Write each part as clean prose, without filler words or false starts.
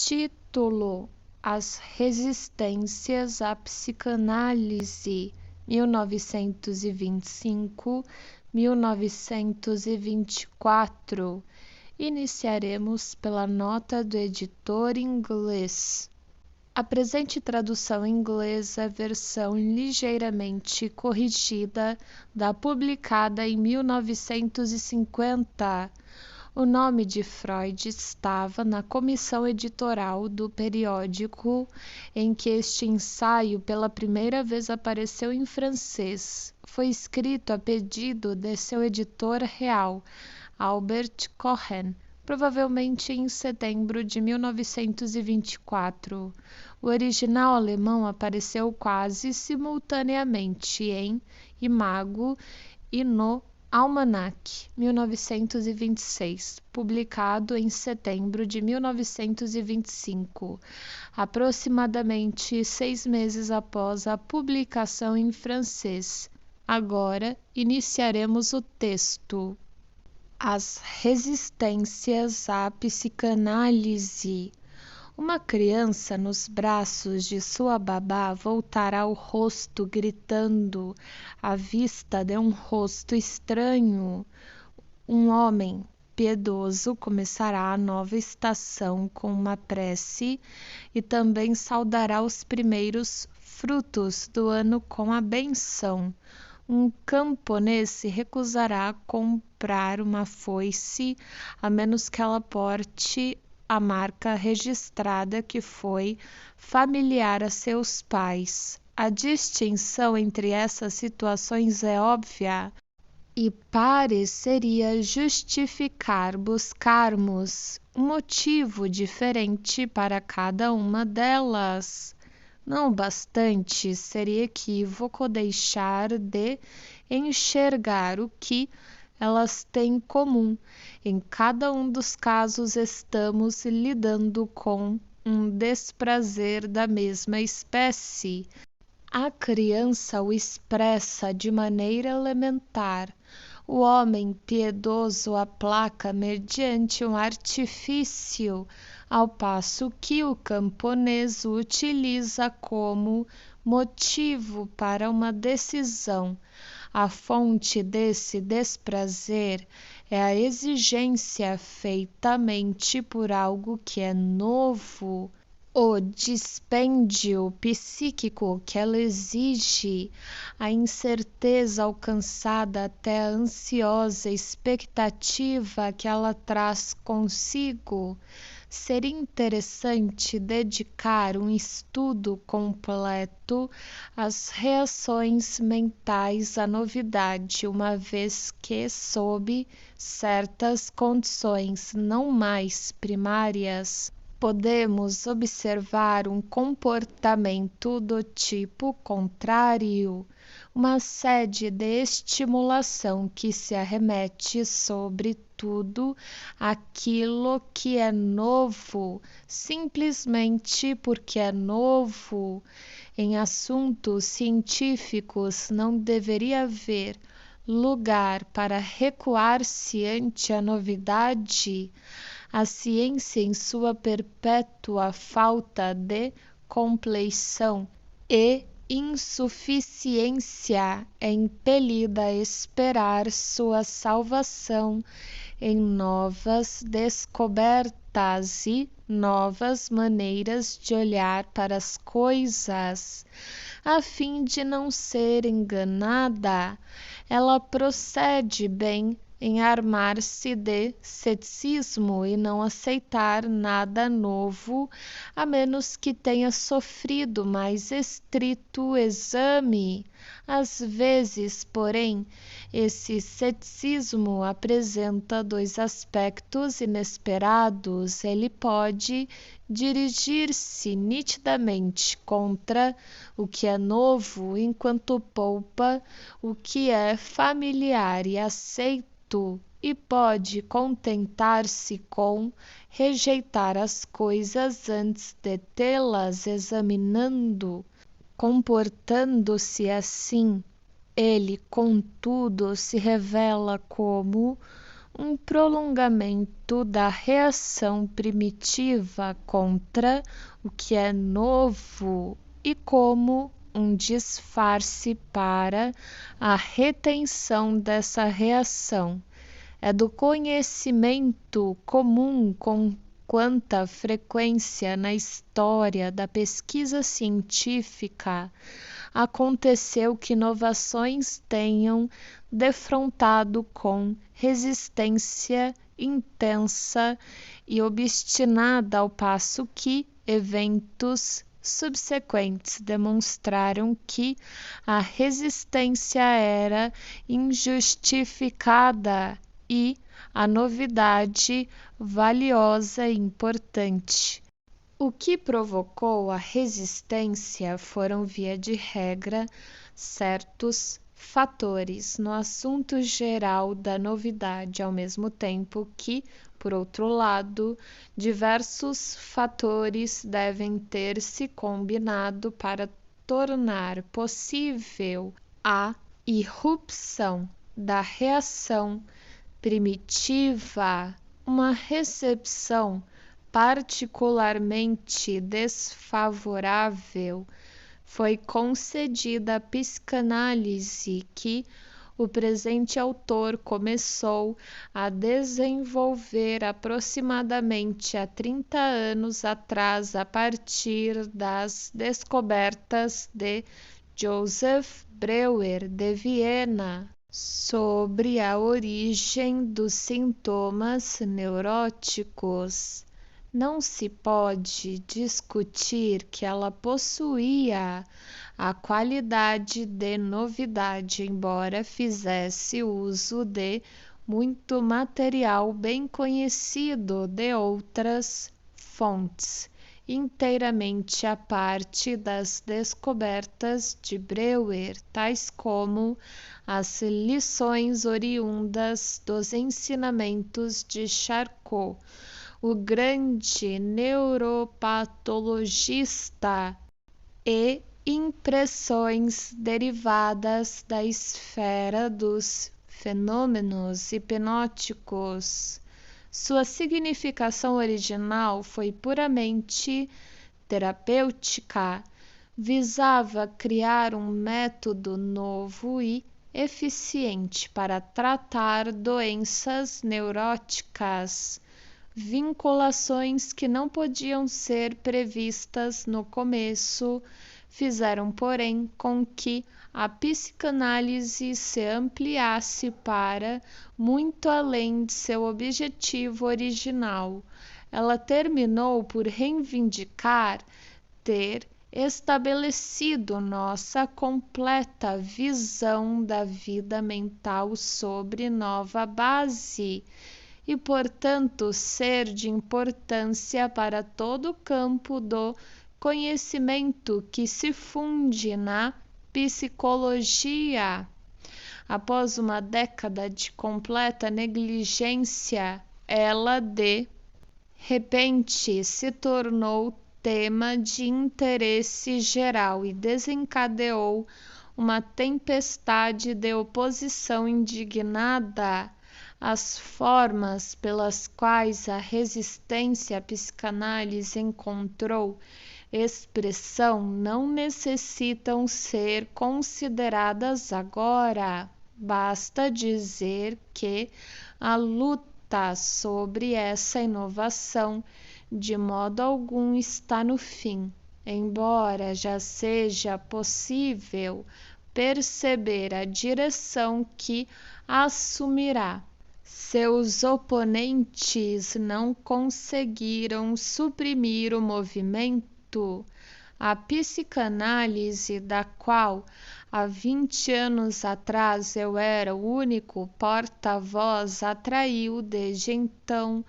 Título: As Resistências à Psicanálise, 1925-1924. Iniciaremos pela nota do editor inglês. A presente tradução inglesa é versão ligeiramente corrigida da publicada em 1950. O nome de Freud estava na comissão editorial do periódico em que este ensaio pela primeira vez apareceu em francês. Foi escrito a pedido de seu editor real, Albert Cohen, provavelmente em setembro de 1924. O original alemão apareceu quase simultaneamente em Imago e no Almanac, 1926, publicado em setembro de 1925, aproximadamente 6 meses após a publicação em francês. Agora, iniciaremos o texto. As resistências à psicanálise. Uma criança nos braços de sua babá voltará o rosto gritando à vista de um rosto estranho. Um homem piedoso começará a nova estação com uma prece e também saudará os primeiros frutos do ano com a benção. Um camponês se recusará a comprar uma foice a menos que ela porte a marca registrada que foi familiar a seus pais. A distinção entre essas situações é óbvia e pareceria justificar buscarmos um motivo diferente para cada uma delas. Não bastante, seria equívoco deixar de enxergar o que elas têm em comum. Em cada um dos casos, estamos lidando com um desprazer da mesma espécie. A criança o expressa de maneira elementar. O homem piedoso aplaca mediante um artifício, ao passo que o camponês o utiliza como motivo para uma decisão. A fonte desse desprazer é a exigência feitamente por algo que é novo. O dispêndio psíquico que ela exige, a incerteza alcançada até a ansiosa expectativa que ela traz consigo. Seria interessante dedicar um estudo completo às reações mentais à novidade, uma vez que, sob certas condições não mais primárias, podemos observar um comportamento do tipo contrário, uma sede de estimulação que se arremete sobre tudo aquilo que é novo, simplesmente porque é novo. Em assuntos científicos não deveria haver lugar para recuar-se ante a novidade. A ciência, em sua perpétua falta de compleição e insuficiência, é impelida a esperar sua salvação em novas descobertas e novas maneiras de olhar para as coisas. A fim de não ser enganada, ela procede bem em armar-se de ceticismo e não aceitar nada novo, a menos que tenha sofrido mais estrito exame. Às vezes, porém, esse ceticismo apresenta dois aspectos inesperados. Ele pode dirigir-se nitidamente contra o que é novo, enquanto poupa o que é familiar e aceito, e pode contentar-se com rejeitar as coisas antes de tê-las examinando. Comportando-se assim, ele, contudo, se revela como um prolongamento da reação primitiva contra o que é novo e como um disfarce para a retenção dessa reação. É do conhecimento comum com quanta frequência na história da pesquisa científica aconteceu que inovações tenham defrontado com resistência intensa e obstinada, ao passo que eventos subsequentes demonstraram que a resistência era injustificada e a novidade valiosa e importante. O que provocou a resistência foram, via de regra, certos fatores no assunto geral da novidade, ao mesmo tempo que, por outro lado, diversos fatores devem ter se combinado para tornar possível a irrupção da reação primitiva, uma recepção particularmente desfavorável foi concedida à psicanálise, que o presente autor começou a desenvolver aproximadamente há 30 anos atrás, a partir das descobertas de Joseph Breuer de Viena sobre a origem dos sintomas neuróticos. Não se pode discutir que ela possuía a qualidade de novidade, embora fizesse uso de muito material bem conhecido de outras fontes, inteiramente à parte das descobertas de Breuer, tais como as lições oriundas dos ensinamentos de Charcot, o grande neuropatologista, e impressões derivadas da esfera dos fenômenos hipnóticos. Sua significação original foi puramente terapêutica, visava criar um método novo e eficiente para tratar doenças neuróticas, vinculações que não podiam ser previstas no começo, fizeram, porém, com que a psicanálise se ampliasse para muito além de seu objetivo original. Ela terminou por reivindicar ter estabelecido nossa completa visão da vida mental sobre nova base e, portanto, ser de importância para todo o campo do conhecimento que se funde na psicologia. Após uma década de completa negligência, ela de repente se tornou tema de interesse geral e desencadeou uma tempestade de oposição indignada. As formas pelas quais a resistência à psicanálise encontrou expressão não necessitam ser consideradas agora. Basta dizer que a luta sobre essa inovação de modo algum está no fim, embora já seja possível perceber a direção que assumirá. Seus oponentes não conseguiram suprimir o movimento. A psicanálise, da qual há 20 anos atrás eu era o único porta-voz, atraiu desde então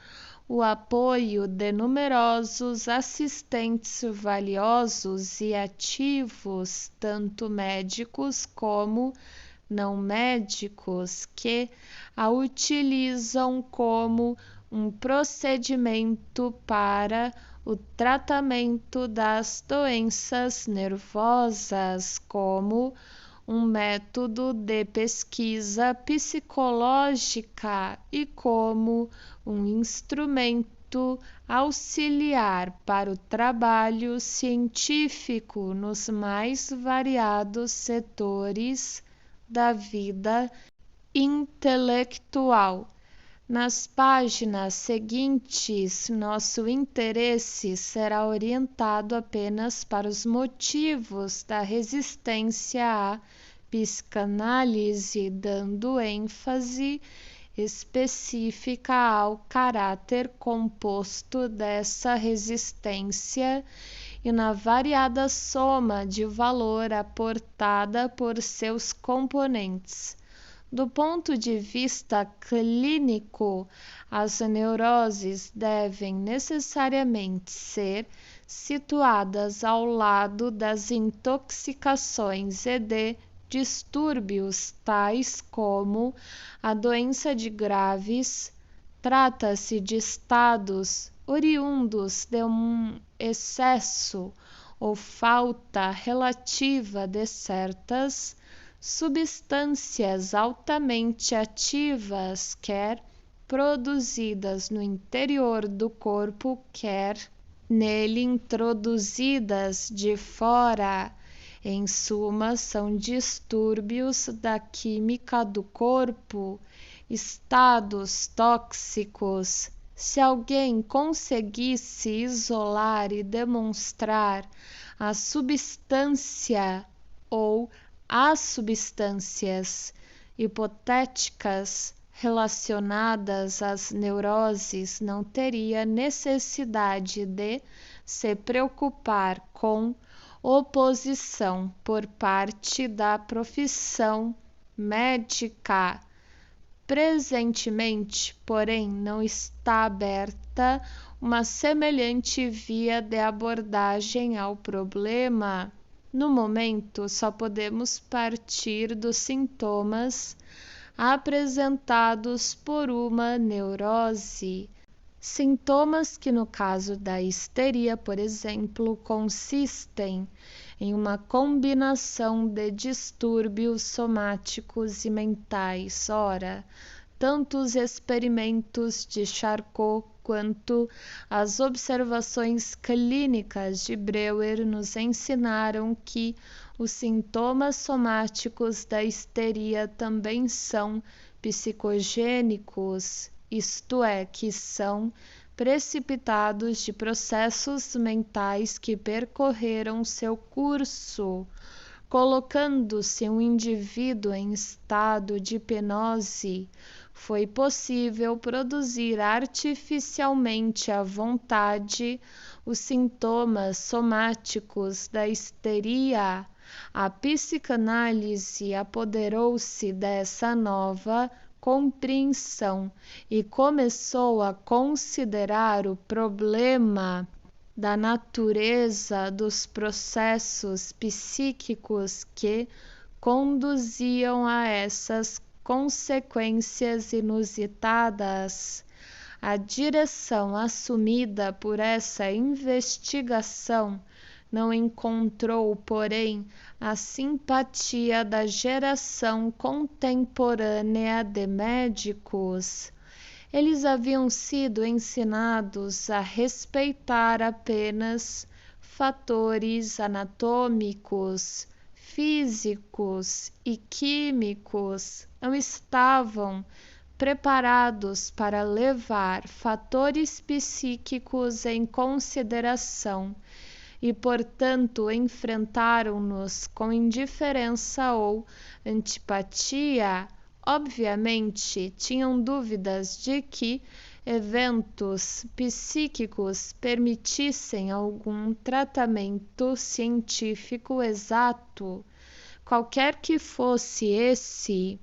o apoio de numerosos assistentes valiosos e ativos, tanto médicos como não médicos, que a utilizam como um procedimento para o tratamento das doenças nervosas, como um método de pesquisa psicológica e como um instrumento auxiliar para o trabalho científico nos mais variados setores da vida intelectual. Nas páginas seguintes, nosso interesse será orientado apenas para os motivos da resistência à psicanálise, dando ênfase específica ao caráter composto dessa resistência e na variada soma de valor aportada por seus componentes. Do ponto de vista clínico, as neuroses devem necessariamente ser situadas ao lado das intoxicações e de distúrbios tais como a doença de Graves. Trata-se de estados oriundos de um excesso ou falta relativa de certas substâncias altamente ativas, quer produzidas no interior do corpo, quer nele introduzidas de fora. Em suma, são distúrbios da química do corpo, estados tóxicos. Se alguém conseguisse isolar e demonstrar a substância ou as substâncias hipotéticas relacionadas às neuroses, não teria necessidade de se preocupar com oposição por parte da profissão médica. Presentemente, porém, não está aberta uma semelhante via de abordagem ao problema. No momento, só podemos partir dos sintomas apresentados por uma neurose. Sintomas que, no caso da histeria, por exemplo, consistem em uma combinação de distúrbios somáticos e mentais. Ora, tanto os experimentos de Charcot quanto as observações clínicas de Breuer nos ensinaram que os sintomas somáticos da histeria também são psicogênicos, isto é, que são precipitados de processos mentais que percorreram seu curso, colocando-se um indivíduo em estado de hipnose. Foi possível produzir artificialmente à vontade os sintomas somáticos da histeria. A psicanálise apoderou-se dessa nova compreensão e começou a considerar o problema da natureza dos processos psíquicos que conduziam a essas consequências inusitadas. A direção assumida por essa investigação não encontrou, porém, a simpatia da geração contemporânea de médicos. Eles haviam sido ensinados a respeitar apenas fatores anatômicos, físicos e químicos. Não estavam preparados para levar fatores psíquicos em consideração e, portanto, enfrentaram-nos com indiferença ou antipatia. Obviamente, tinham dúvidas de que eventos psíquicos permitissem algum tratamento científico exato. Qualquer que fosse esse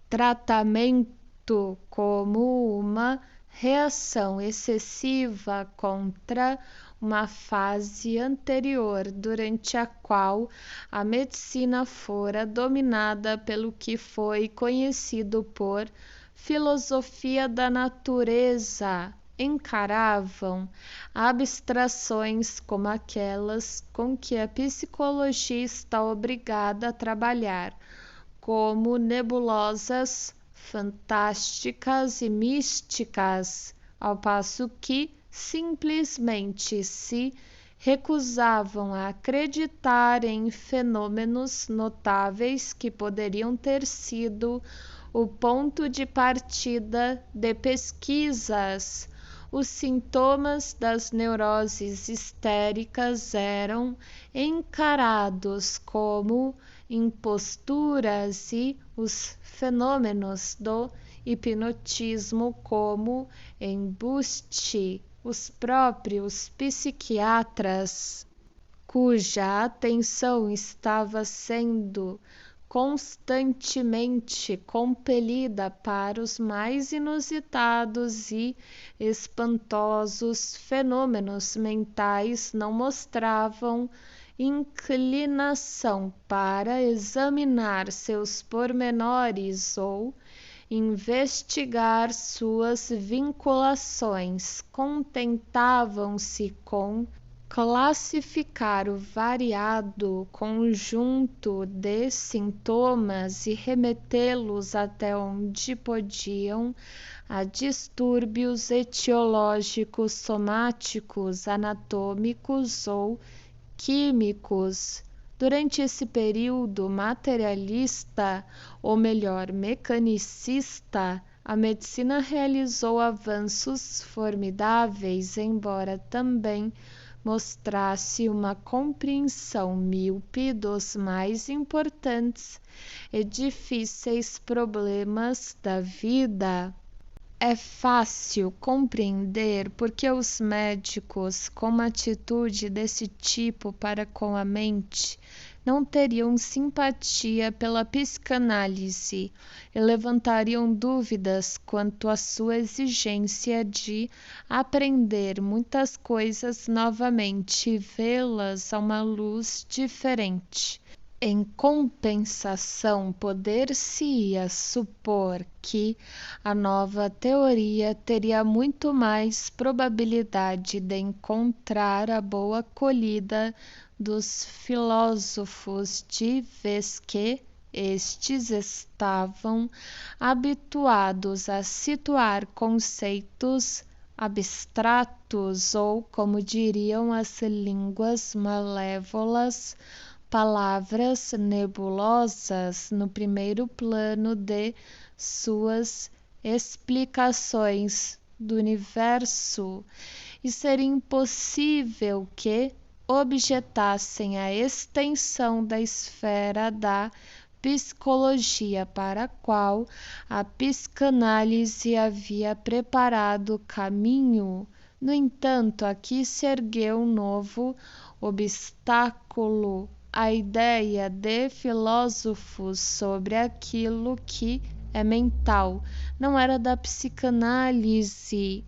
tratamento, como uma reação excessiva contra uma fase anterior durante a qual a medicina fora dominada pelo que foi conhecido por filosofia da natureza. encaravam abstrações como aquelas com que a psicologia está obrigada a trabalhar, como nebulosas, fantásticas e místicas, ao passo que simplesmente se recusavam a acreditar em fenômenos notáveis que poderiam ter sido o ponto de partida de pesquisas. Os sintomas das neuroses histéricas eram encarados como imposturas e os fenômenos do hipnotismo como embuste. Os próprios psiquiatras, cuja atenção estava sendo constantemente compelida para os mais inusitados e espantosos fenômenos mentais, não mostravam inclinação para examinar seus pormenores ou investigar suas vinculações. Contentavam-se com classificar o variado conjunto de sintomas e remetê-los até onde podiam a distúrbios etiológicos, somáticos, anatômicos ou químicos. Durante esse período materialista, ou melhor, mecanicista, a medicina realizou avanços formidáveis, embora também mostrasse uma compreensão míope dos mais importantes e difíceis problemas da vida. É fácil compreender porque os médicos, com uma atitude desse tipo para com a mente, não teriam simpatia pela psicanálise e levantariam dúvidas quanto à sua exigência de aprender muitas coisas novamente e vê-las a uma luz diferente. Em compensação, poder-se-ia supor que a nova teoria teria muito mais probabilidade de encontrar a boa acolhida dos filósofos, de vez que estes estavam habituados a situar conceitos abstratos ou, como diriam as línguas malévolas, palavras nebulosas no primeiro plano de suas explicações do universo, e seria impossível que objetassem a extensão da esfera da psicologia para a qual a psicanálise havia preparado o caminho. No entanto, aqui se ergueu um novo obstáculo: a ideia de filósofos sobre aquilo que é mental não era da psicanálise.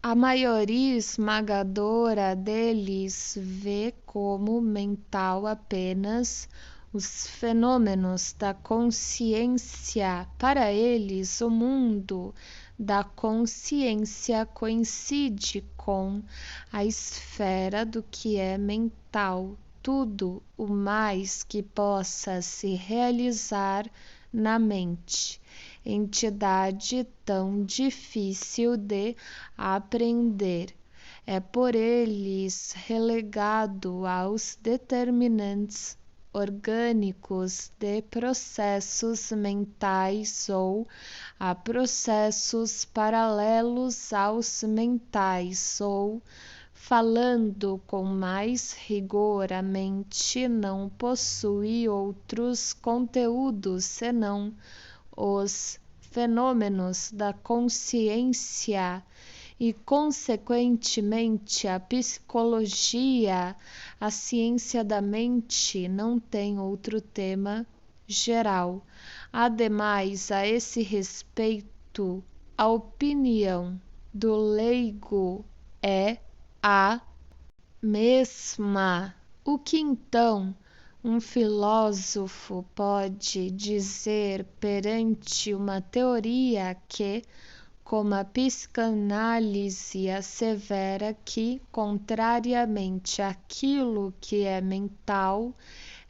A maioria esmagadora deles vê como mental apenas os fenômenos da consciência. Para eles, o mundo da consciência coincide com a esfera do que é mental. Tudo o mais que possa se realizar na mente, entidade tão difícil de apreender, é por eles relegado aos determinantes orgânicos de processos mentais ou a processos paralelos aos mentais, ou, falando com mais rigor, a mente não possui outros conteúdos senão os fenômenos da consciência, e, consequentemente, a psicologia, a ciência da mente, não tem outro tema geral. Ademais, a esse respeito, a opinião do leigo é a mesma. O que então um filósofo pode dizer perante uma teoria que, como a psicanálise assevera que, contrariamente àquilo que é mental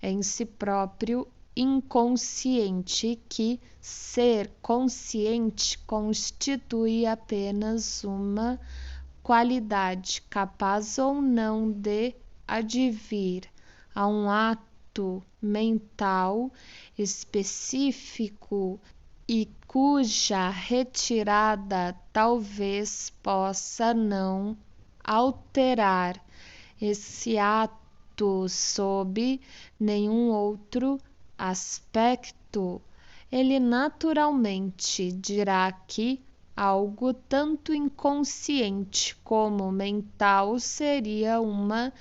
em si próprio, inconsciente, que ser consciente constitui apenas uma qualidade capaz ou não de advir a um ato mental específico e cuja retirada talvez possa não alterar esse ato sob nenhum outro aspecto. Ele naturalmente dirá que algo tanto inconsciente como mental seria uma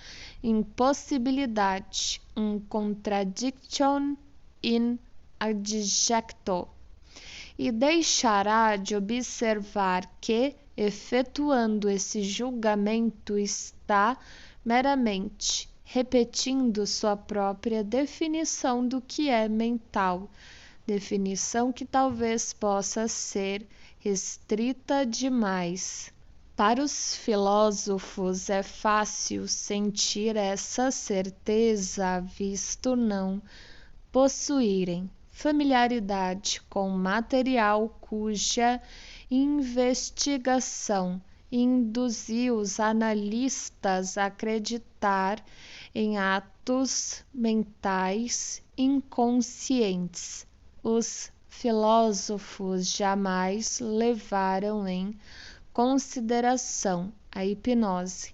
impossibilidade, um contradiction in adjecto, e deixará de observar que, efetuando esse julgamento, está meramente repetindo sua própria definição do que é mental, definição que talvez possa ser restrita demais. Para os filósofos é fácil sentir essa certeza, visto não possuírem familiaridade com material cuja investigação induziu os analistas a acreditar em atos mentais inconscientes. Os filósofos jamais levaram em consideração a hipnose,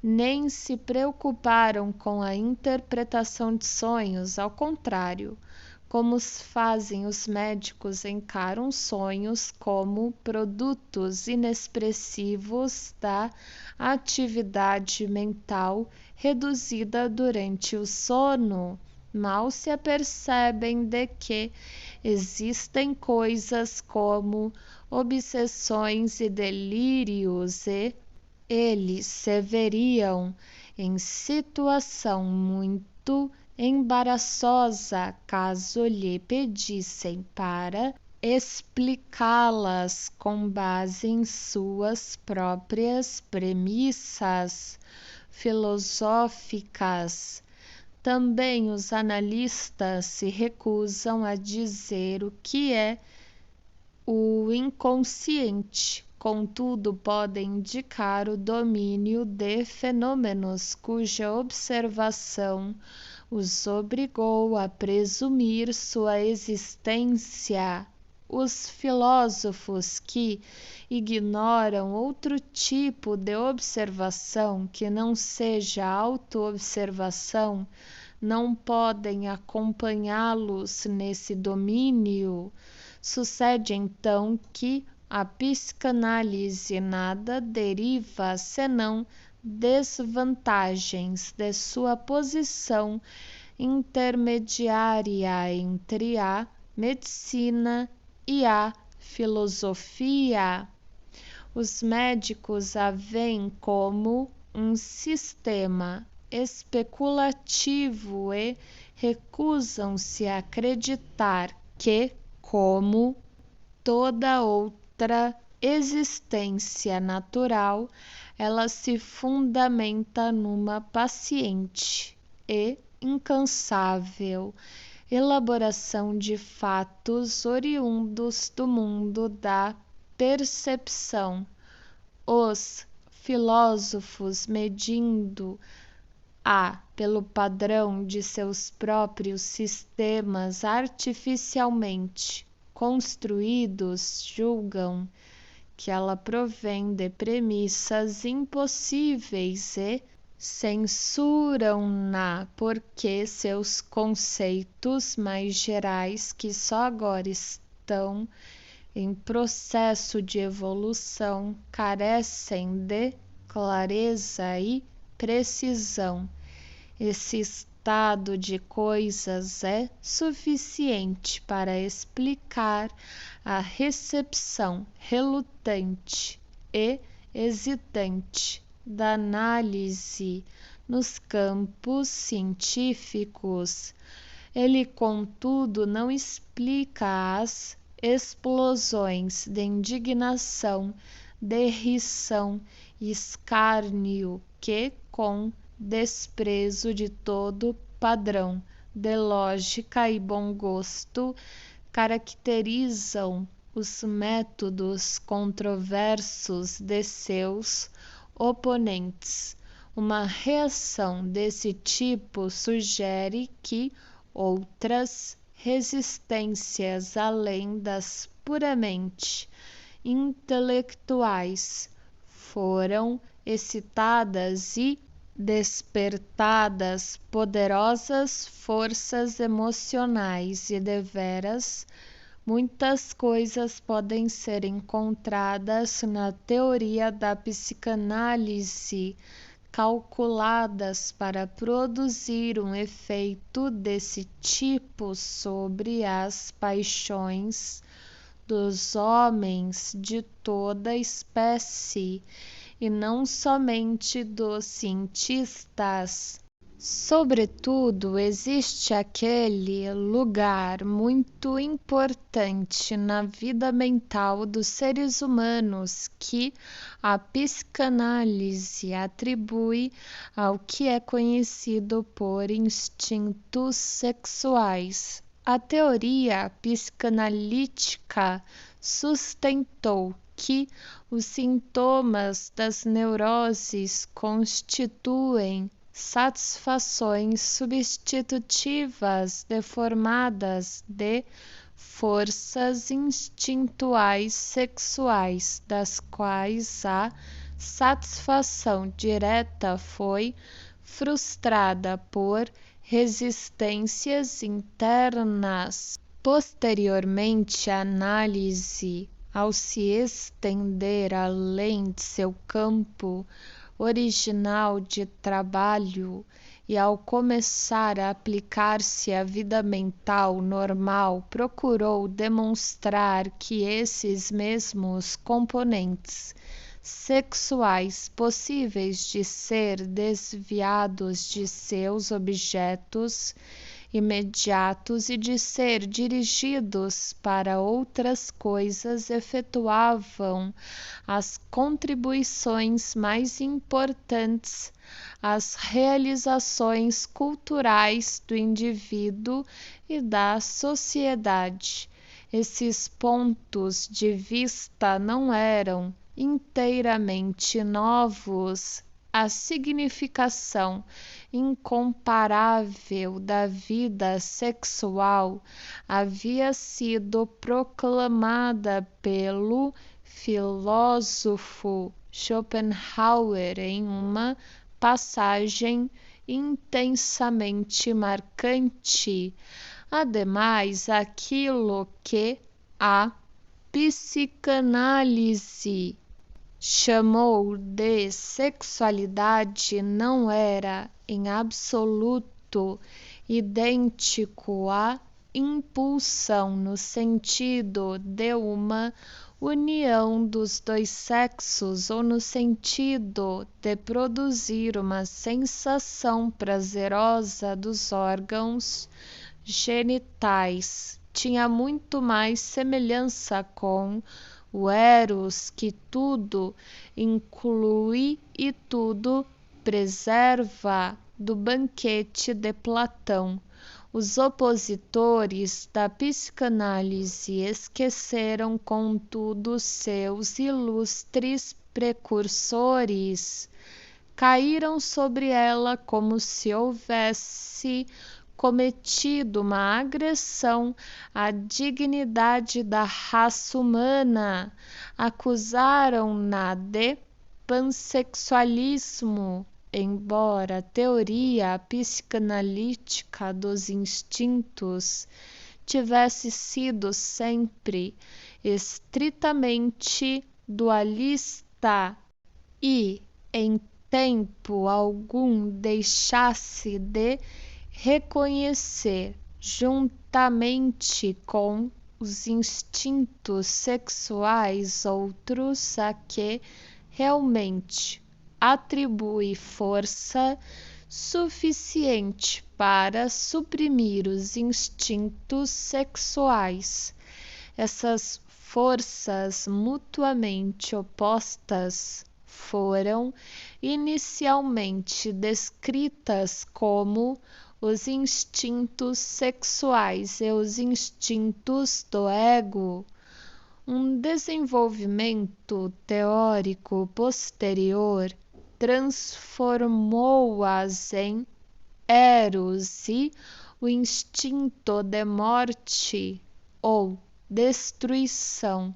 nem se preocuparam com a interpretação de sonhos, ao contrário, como fazem os médicos, encaram sonhos como produtos inexpressivos da atividade mental reduzida durante o sono. Mal se apercebem de que existem coisas como obsessões e delírios, e eles se veriam em situação muito embaraçosa caso lhe pedissem para explicá-las com base em suas próprias premissas filosóficas. Também os analistas se recusam a dizer o que é o inconsciente, contudo podem indicar o domínio de fenômenos cuja observação os obrigou a presumir sua existência. Os filósofos que ignoram outro tipo de observação que não seja autoobservação não podem acompanhá-los nesse domínio. Sucede então que a psicanálise nada deriva senão desvantagens de sua posição intermediária entre a medicina e a filosofia. Os médicos a veem como um sistema especulativo e recusam-se a acreditar que, como toda outra existência natural, ela se fundamenta numa paciente e incansável elaboração de fatos oriundos do mundo da percepção. Os filósofos, medindo-a pelo padrão de seus próprios sistemas artificialmente construídos, julgam que ela provém de premissas impossíveis e censuram-na porque seus conceitos mais gerais, que só agora estão em processo de evolução, carecem de clareza e precisão. Esse estado de coisas é suficiente para explicar a recepção relutante e hesitante da análise nos campos científicos. Ele, contudo, não explica as explosões de indignação, derrição e escárnio que, com desprezo de todo padrão de lógica e bom gosto, caracterizam os métodos controversos de seus oponentes. Uma reação desse tipo sugere que outras resistências além das puramente intelectuais foram excitadas e despertadas poderosas forças emocionais e deveras muitas coisas podem ser encontradas na teoria da psicanálise calculadas para produzir um efeito desse tipo sobre as paixões dos homens de toda espécie e não somente dos cientistas. Sobretudo, existe aquele lugar muito importante na vida mental dos seres humanos que a psicanálise atribui ao que é conhecido por instintos sexuais. A teoria psicanalítica sustentou que os sintomas das neuroses constituem satisfações substitutivas deformadas de forças instintuais sexuais, das quais a satisfação direta foi frustrada por resistências internas. Posteriormente, a análise, ao se estender além de seu campo original de trabalho e ao começar a aplicar-se à vida mental normal, procurou demonstrar que esses mesmos componentes sexuais possíveis de ser desviados de seus objetos imediatos e de ser dirigidos para outras coisas efetuavam as contribuições mais importantes às realizações culturais do indivíduo e da sociedade. Esses pontos de vista não eram inteiramente novos. A significação incomparável da vida sexual havia sido proclamada pelo filósofo Schopenhauer em uma passagem intensamente marcante. Ademais, aquilo que a psicanálise chamou de sexualidade não era em absoluto idêntico à impulsão no sentido de uma união dos dois sexos ou no sentido de produzir uma sensação prazerosa dos órgãos genitais. Tinha muito mais semelhança com o Eros, que tudo inclui e tudo preserva, do banquete de Platão. Os opositores da psicanálise esqueceram, contudo, seus ilustres precursores. Caíram sobre ela como se houvesse cometido uma agressão à dignidade da raça humana. Acusaram-na de pansexualismo, embora a teoria psicanalítica dos instintos tivesse sido sempre estritamente dualista e, em tempo algum, deixasse de reconhecer, juntamente com os instintos sexuais outros a que realmente atribui força suficiente para suprimir os instintos sexuais. Essas forças mutuamente opostas foram inicialmente descritas como os instintos sexuais e os instintos do ego. Um desenvolvimento teórico posterior transformou-as em Eros e o instinto de morte ou destruição,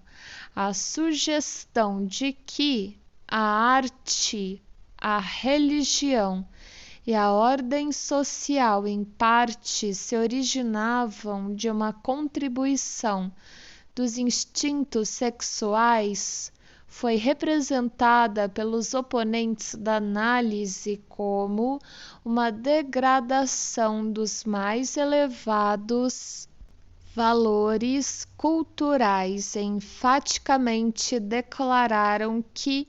a sugestão de que a arte, a religião e a ordem social em parte se originavam de uma contribuição dos instintos sexuais, foi representada pelos oponentes da análise como uma degradação dos mais elevados valores culturais. Enfaticamente declararam que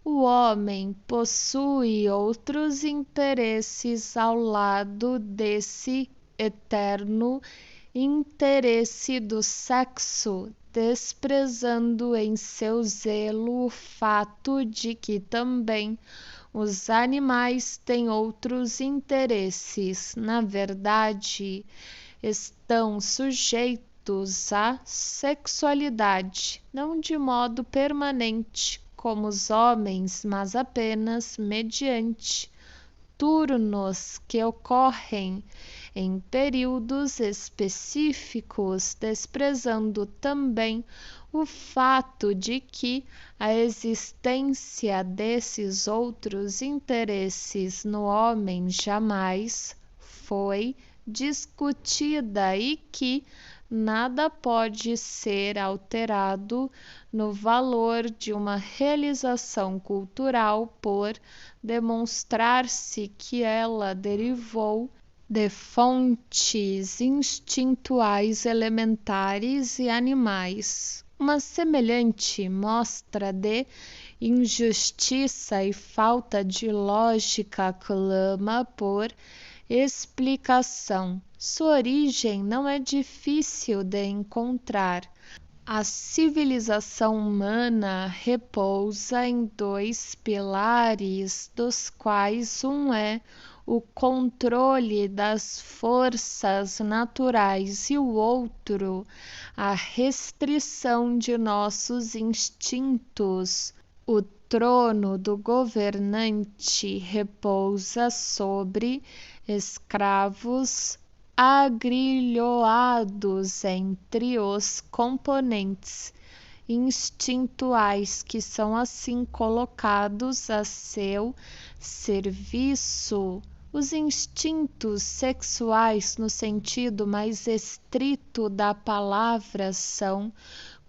o homem possui outros interesses ao lado desse eterno interesse do sexo, desprezando em seu zelo o fato de que também os animais têm outros interesses. Na verdade, estão sujeitos à sexualidade, não de modo permanente, como os homens, mas apenas mediante turnos que ocorrem em períodos específicos, desprezando também o fato de que a existência desses outros interesses no homem jamais foi discutida e que nada pode ser alterado no valor de uma realização cultural por demonstrar-se que ela derivou de fontes instintuais elementares e animais. Uma semelhante mostra de injustiça e falta de lógica clama por explicação. Sua origem não é difícil de encontrar. A civilização humana repousa em dois pilares, dos quais um é o controle das forças naturais e o outro a restrição de nossos instintos. O trono do governante repousa sobre escravos agrilhoados entre os componentes instintuais que são assim colocados a seu serviço. Os instintos sexuais, no sentido mais estrito da palavra, são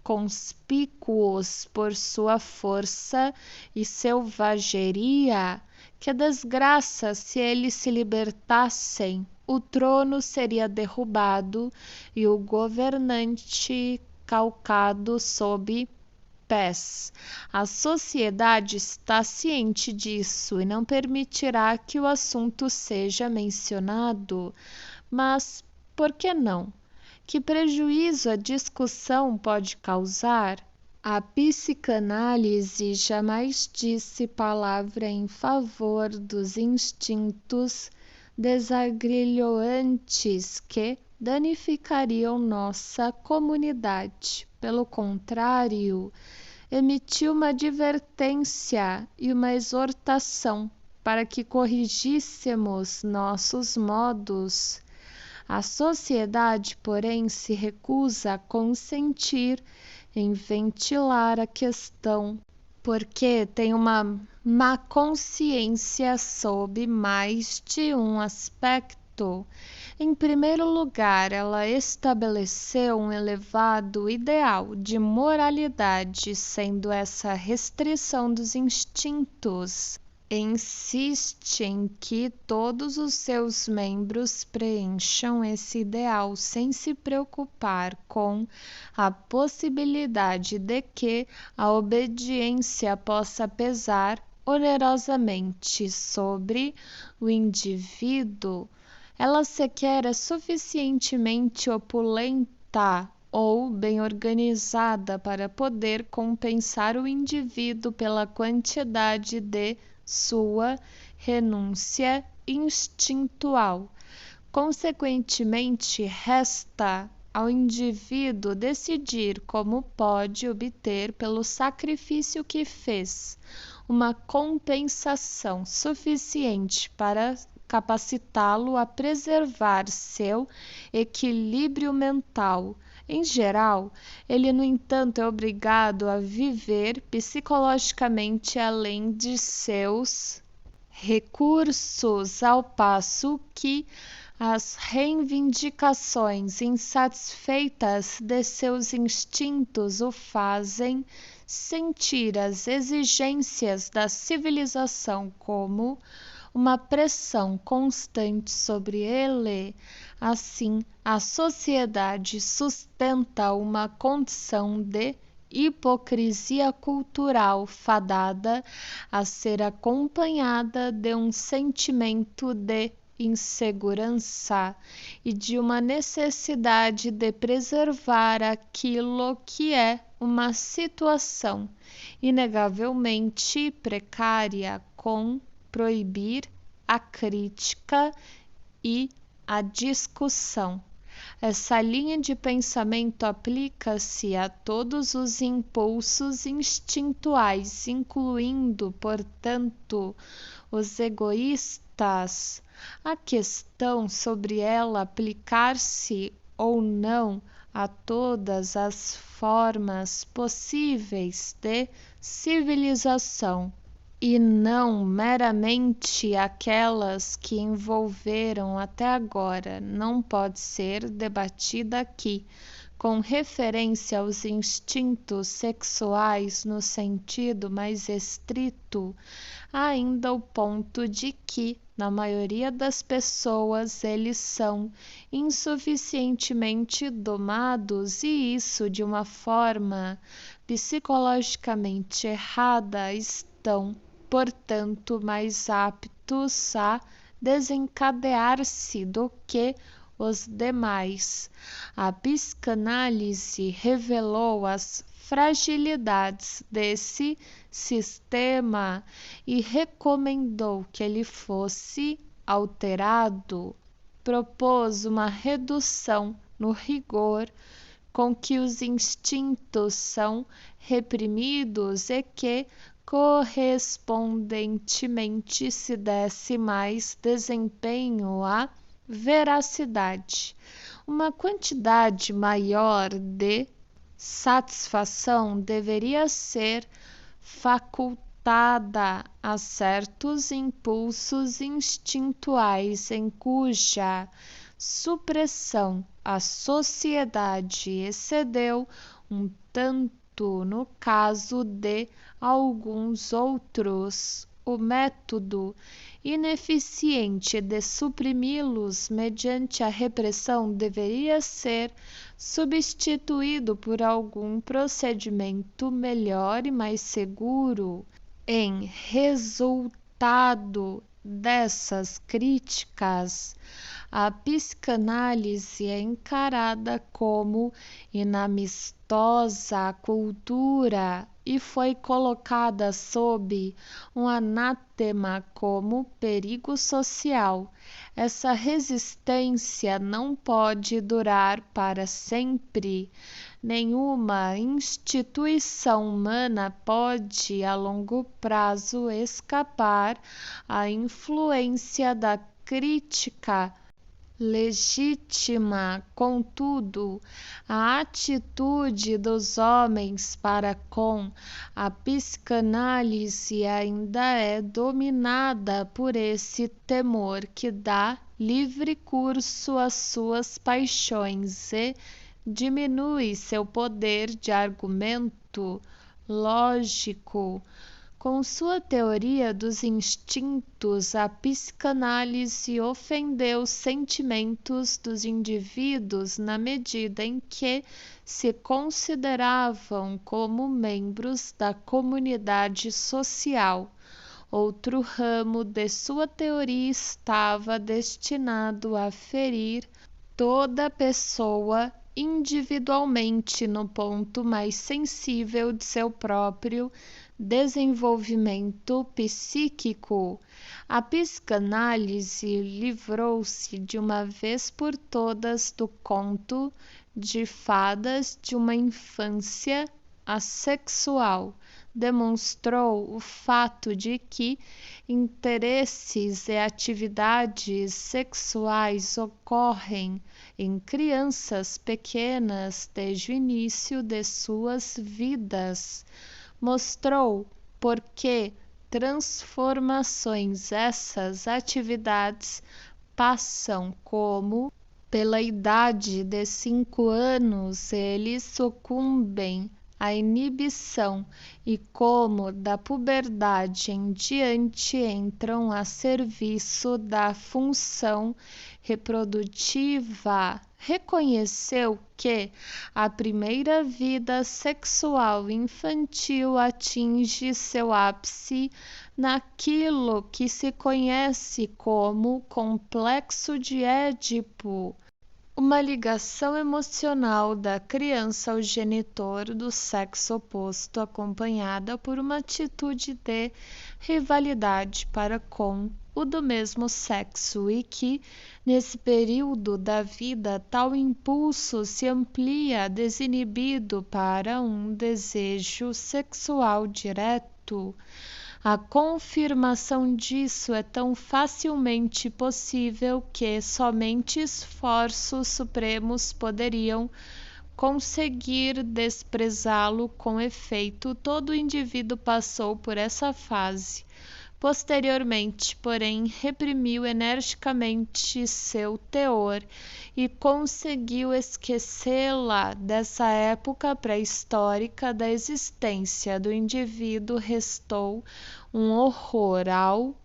conspícuos por sua força e selvageria. Que desgraça se eles se libertassem! O trono seria derrubado e o governante calcado sob pés. A sociedade está ciente disso e não permitirá que o assunto seja mencionado. Mas por que não? Que prejuízo a discussão pode causar? A psicanálise jamais disse palavra em favor dos instintos desagrilhoantes que danificariam nossa comunidade. Pelo contrário, emitiu uma advertência e uma exortação para que corrigíssemos nossos modos. A sociedade, porém, se recusa a consentir em ventilar a questão, porque tem uma má consciência sob mais de um aspecto. Em primeiro lugar, ela estabeleceu um elevado ideal de moralidade, sendo essa restrição dos instintos. Insiste em que todos os seus membros preencham esse ideal sem se preocupar com a possibilidade de que a obediência possa pesar onerosamente sobre o indivíduo. Ela sequer é suficientemente opulenta ou bem organizada para poder compensar o indivíduo pela quantidade de sua renúncia instintual. Consequentemente, resta ao indivíduo decidir como pode obter, pelo sacrifício que fez, uma compensação suficiente para capacitá-lo a preservar seu equilíbrio mental. Em geral, ele, no entanto, é obrigado a viver psicologicamente além de seus recursos, ao passo que as reivindicações insatisfeitas de seus instintos o fazem sentir as exigências da civilização como uma pressão constante sobre ele. Assim, a sociedade sustenta uma condição de hipocrisia cultural fadada a ser acompanhada de um sentimento de insegurança e de uma necessidade de preservar aquilo que é uma situação inegavelmente precária, com proibir a crítica e a discussão. Essa linha de pensamento aplica-se a todos os impulsos instintuais, incluindo, portanto, os egoístas. A questão sobre ela aplicar-se ou não a todas as formas possíveis de civilização e não meramente aquelas que envolveram até agora, não pode ser debatida aqui, com referência aos instintos sexuais no sentido mais estrito. Há ainda o ponto de que, na maioria das pessoas, eles são insuficientemente domados, e isso de uma forma psicologicamente errada. Estão, portanto, mais aptos a desencadear-se do que os demais. A psicanálise revelou as fragilidades desse sistema e recomendou que ele fosse alterado. Propôs uma redução no rigor com que os instintos são reprimidos e que, correspondentemente, se desse mais desempenho à veracidade. Uma quantidade maior de satisfação deveria ser facultada a certos impulsos instintuais em cuja supressão a sociedade excedeu um tanto no caso de alguns outros. O método ineficiente de suprimi-los mediante a repressão deveria ser substituído por algum procedimento melhor e mais seguro. Em resultado dessas críticas, a psicanálise é encarada como inamistosa à cultura e foi colocada sob um anátema como perigo social. Essa resistência não pode durar para sempre. Nenhuma instituição humana pode, a longo prazo, escapar à influência da crítica legítima. Contudo, a atitude dos homens para com a psicanálise ainda é dominada por esse temor que dá livre curso às suas paixões e diminui seu poder de argumento lógico. Com sua teoria dos instintos, a psicanálise ofendeu os sentimentos dos indivíduos na medida em que se consideravam como membros da comunidade social. Outro ramo de sua teoria estava destinado a ferir toda pessoa individualmente no ponto mais sensível de seu próprio desenvolvimento psíquico. A psicanálise livrou-se de uma vez por todas do conto de fadas de uma infância assexual. Demonstrou o fato de que interesses e atividades sexuais ocorrem em crianças pequenas desde o início de suas vidas. Mostrou por que transformações essas atividades passam como pela idade de 5 anos eles sucumbem à inibição e como da puberdade em diante entram a serviço da função reprodutiva. Reconheceu que a primeira vida sexual infantil atinge seu ápice naquilo que se conhece como complexo de Édipo, uma ligação emocional da criança ao genitor do sexo oposto, acompanhada por uma atitude de rivalidade para com o do mesmo sexo, e que, nesse período da vida, tal impulso se amplia desinibido para um desejo sexual direto. A confirmação disso é tão facilmente possível que somente esforços supremos poderiam conseguir desprezá-lo. Com efeito, todo indivíduo passou por essa fase. Posteriormente, porém, reprimiu energicamente seu teor e conseguiu esquecê-la. Dessa época pré-histórica da existência do indivíduo restou um horror ao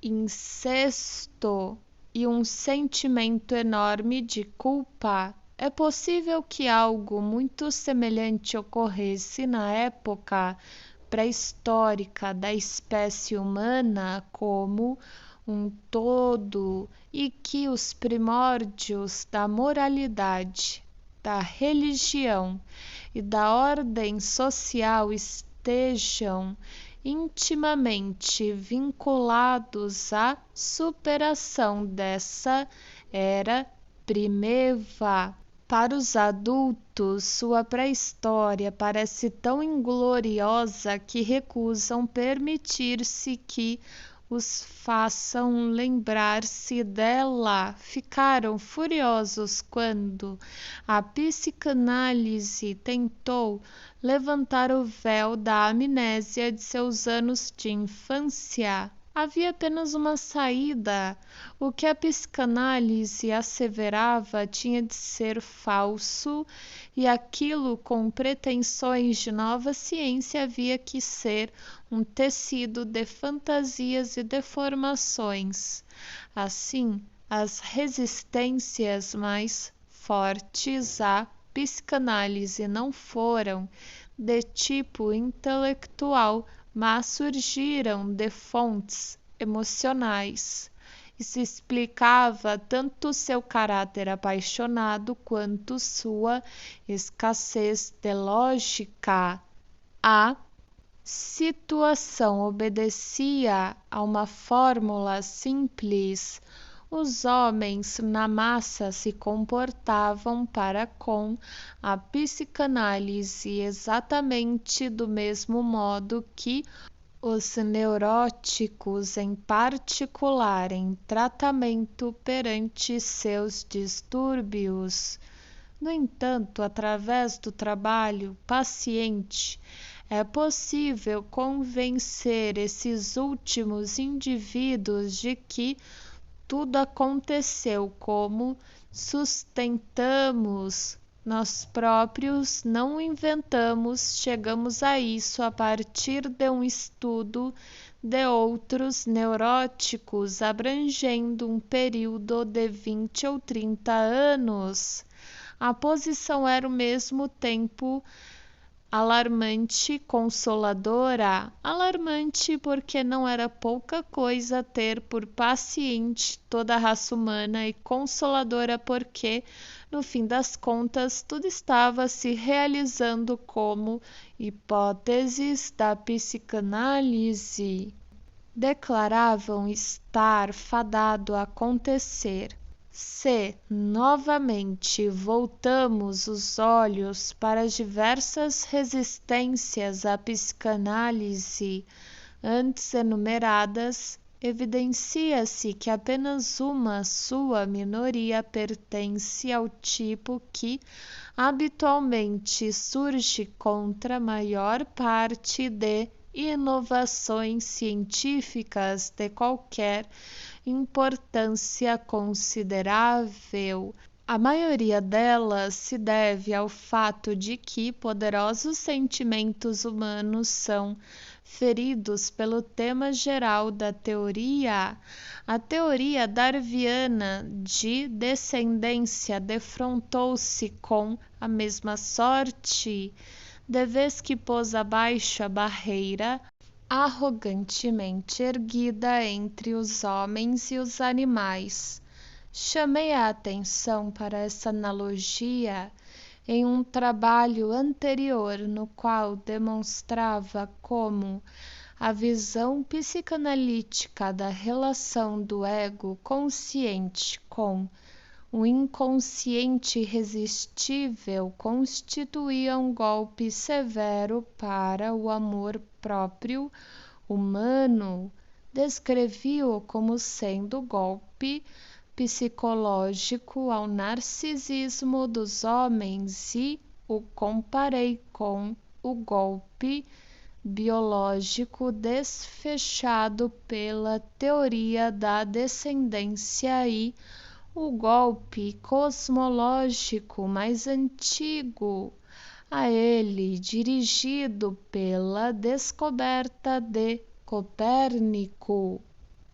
incesto e um sentimento enorme de culpa. É possível que algo muito semelhante ocorresse na época pré-histórica da espécie humana como um todo, e que os primórdios da moralidade, da religião e da ordem social estejam intimamente vinculados à superação dessa era primeva. Para os adultos, sua pré-história parece tão ingloriosa que recusam permitir-se que os façam lembrar-se dela. Ficaram furiosos quando a psicanálise tentou levantar o véu da amnésia de seus anos de infância. Havia apenas uma saída. O que a psicanálise asseverava tinha de ser falso, e aquilo com pretensões de nova ciência havia que ser um tecido de fantasias e deformações. Assim, as resistências mais fortes à psicanálise não foram de tipo intelectual, mas surgiram de fontes emocionais, e se explicava tanto seu caráter apaixonado quanto sua escassez de lógica. A situação obedecia a uma fórmula simples. Os homens na massa se comportavam para com a psicanálise exatamente do mesmo modo que os neuróticos, em particular, em tratamento perante seus distúrbios. No entanto, através do trabalho paciente, é possível convencer esses últimos indivíduos de que tudo aconteceu como sustentamos nós próprios, não inventamos, chegamos a isso a partir de um estudo de outros neuróticos abrangendo um período de 20 ou 30 anos. A posição era ao mesmo tempo Alarmante, consoladora. Alarmante porque não era pouca coisa ter por paciente toda a raça humana, e consoladora porque, no fim das contas, tudo estava se realizando como hipóteses da psicanálise. Declaravam estar fadado a acontecer. Se, novamente, voltamos os olhos para as diversas resistências à psicanálise antes enumeradas, evidencia-se que apenas uma sua minoria pertence ao tipo que habitualmente surge contra a maior parte de inovações científicas de qualquer importância considerável. A maioria delas se deve ao fato de que poderosos sentimentos humanos são feridos pelo tema geral da teoria. A teoria darwiniana de descendência defrontou-se com a mesma sorte, de vez que pôs abaixo a barreira arrogantemente erguida entre os homens e os animais. Chamei a atenção para essa analogia em um trabalho anterior, no qual demonstrava como a visão psicanalítica da relação do ego consciente com o inconsciente irresistível constituía um golpe severo para o amor próprio humano. Descrevi-o como sendo golpe psicológico ao narcisismo dos homens e o comparei com o golpe biológico desfechado pela teoria da descendência e o golpe cosmológico mais antigo, a ele dirigido pela descoberta de Copérnico.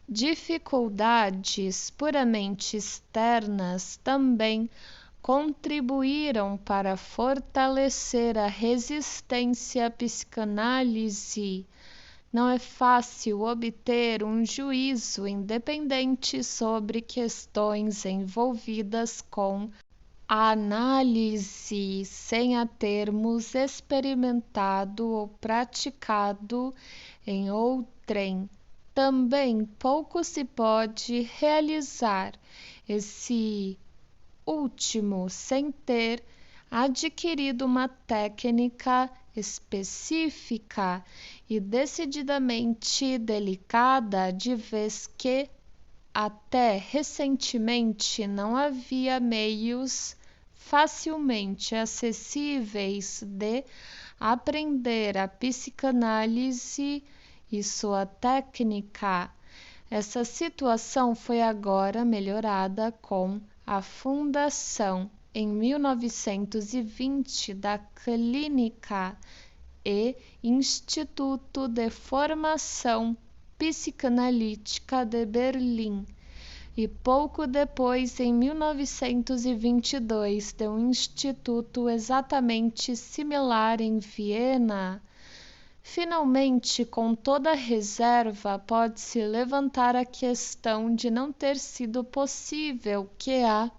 Dificuldades puramente externas também contribuíram para fortalecer a resistência à psicanálise. Não é fácil obter um juízo independente sobre questões envolvidas com a análise sem a termos experimentado ou praticado em outrem. Também pouco se pode realizar esse último sem ter adquirido uma técnica específica e decididamente delicada, de vez que até recentemente não havia meios facilmente acessíveis de aprender a psicanálise e sua técnica. Essa situação foi agora melhorada com a fundação em 1920 da Clínica e Instituto de Formação Psicanalítica de Berlim, e pouco depois, em 1922, de um instituto exatamente similar em Viena. Finalmente, com toda reserva, pode-se levantar a questão de não ter sido possível que a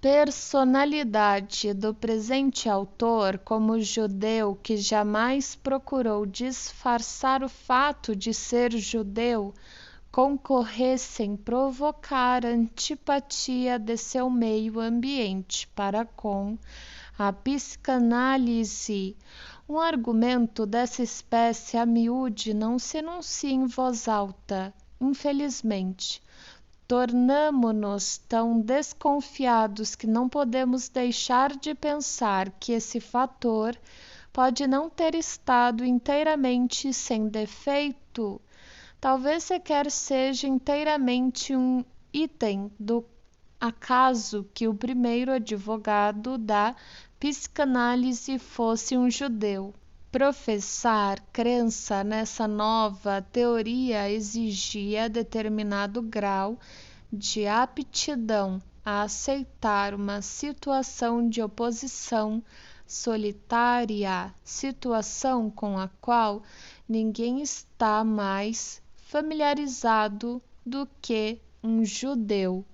personalidade do presente autor, como judeu que jamais procurou disfarçar o fato de ser judeu, concorresse em provocar a antipatia de seu meio ambiente para com a psicanálise. Um argumento dessa espécie a miúde não se enuncia em voz alta, infelizmente. Tornamo-nos tão desconfiados que não podemos deixar de pensar que esse fator pode não ter estado inteiramente sem defeito. Talvez sequer seja inteiramente um item do acaso que o primeiro advogado da psicanálise fosse um judeu. Professar crença nessa nova teoria exigia determinado grau de aptidão a aceitar uma situação de oposição solitária, situação com a qual ninguém está mais familiarizado do que um judeu.